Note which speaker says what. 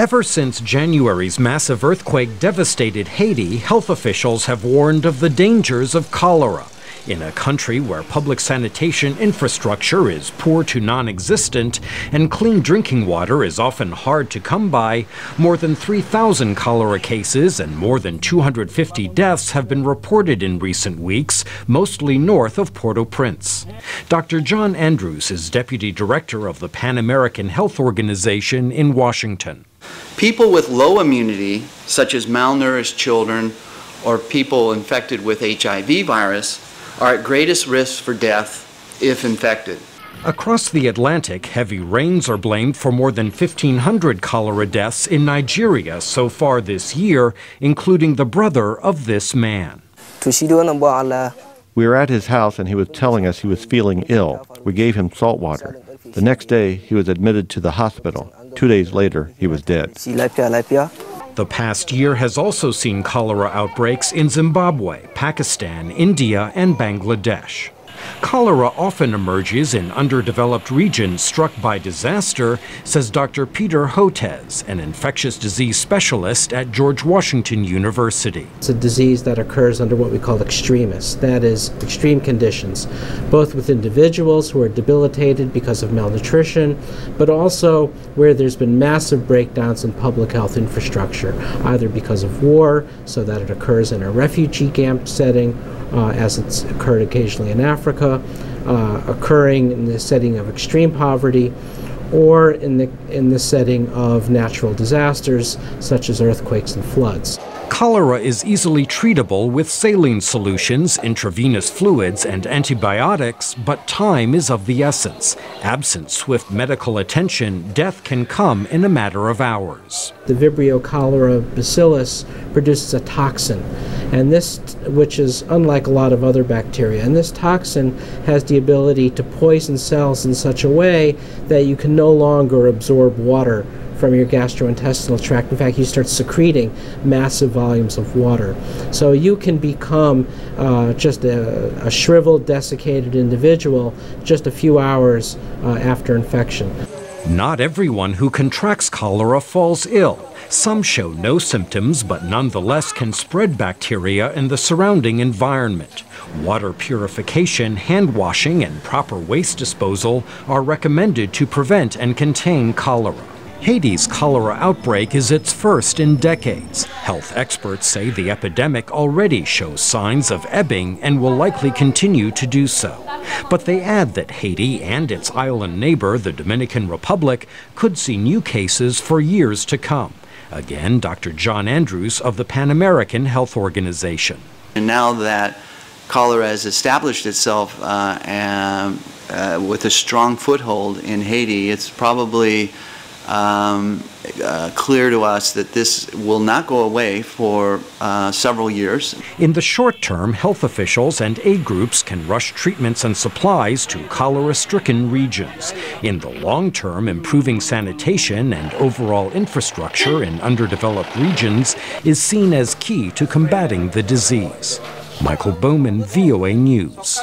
Speaker 1: Ever since January's massive earthquake devastated Haiti, health officials have warned of the dangers of cholera. In a country where public sanitation infrastructure is poor to non-existent and clean drinking water is often hard to come by, more than 3,000 cholera cases and more than 250 deaths have been reported in recent weeks, mostly north of Port-au-Prince. Dr. John Andrews is Deputy Director of the Pan American Health Organization in Washington.
Speaker 2: People with low immunity, such as malnourished children or people infected with HIV virus, are at greatest risk for death if infected.
Speaker 1: Across the Atlantic, heavy rains are blamed for more than 1,500 cholera deaths in Nigeria so far this year, including the brother of this man.
Speaker 3: We were at his house and he was telling us he was feeling ill. We gave him salt water. The next day, he was admitted to the hospital. 2 days later, he was dead.
Speaker 1: The past year has also seen cholera outbreaks in Zimbabwe, Pakistan, India, and Bangladesh. Cholera often emerges in underdeveloped regions struck by disaster, says Dr. Peter Hotez, an infectious disease specialist at George Washington University.
Speaker 4: It's a disease that occurs under what we call extremis, that is, extreme conditions, both with individuals who are debilitated because of malnutrition, but also where there's been massive breakdowns in public health infrastructure, either because of war, so that it occurs in a refugee camp setting, as it's occurred occasionally in Africa, occurring in the setting of extreme poverty, or in the setting of natural disasters such as earthquakes and floods.
Speaker 1: Cholera is easily treatable with saline solutions, intravenous fluids, and antibiotics, but time is of the essence. Absent swift medical attention, death can come in a matter of hours.
Speaker 4: The Vibrio cholera bacillus produces a toxin, and this, which is unlike a lot of other bacteria, and this toxin has the ability to poison cells in such a way that you can no longer absorb water from your gastrointestinal tract. In fact, you start secreting massive volumes of water. So you can become just a shriveled, desiccated individual just a few hours after infection.
Speaker 1: Not everyone who contracts cholera falls ill. Some show no symptoms, but nonetheless can spread bacteria in the surrounding environment. Water purification, hand washing, and proper waste disposal are recommended to prevent and contain cholera. Haiti's cholera outbreak is its first in decades. Health experts say the epidemic already shows signs of ebbing and will likely continue to do so. But they add that Haiti and its island neighbor, the Dominican Republic, could see new cases for years to come. Again, Dr. John Andrews of the Pan American Health Organization.
Speaker 2: And now that cholera has established itself with a strong foothold in Haiti, it's probably clear to us that this will not go away for several years.
Speaker 1: In the short term, health officials and aid groups can rush treatments and supplies to cholera-stricken regions. In the long term, improving sanitation and overall infrastructure in underdeveloped regions is seen as key to combating the disease. Michael Bowman, VOA News.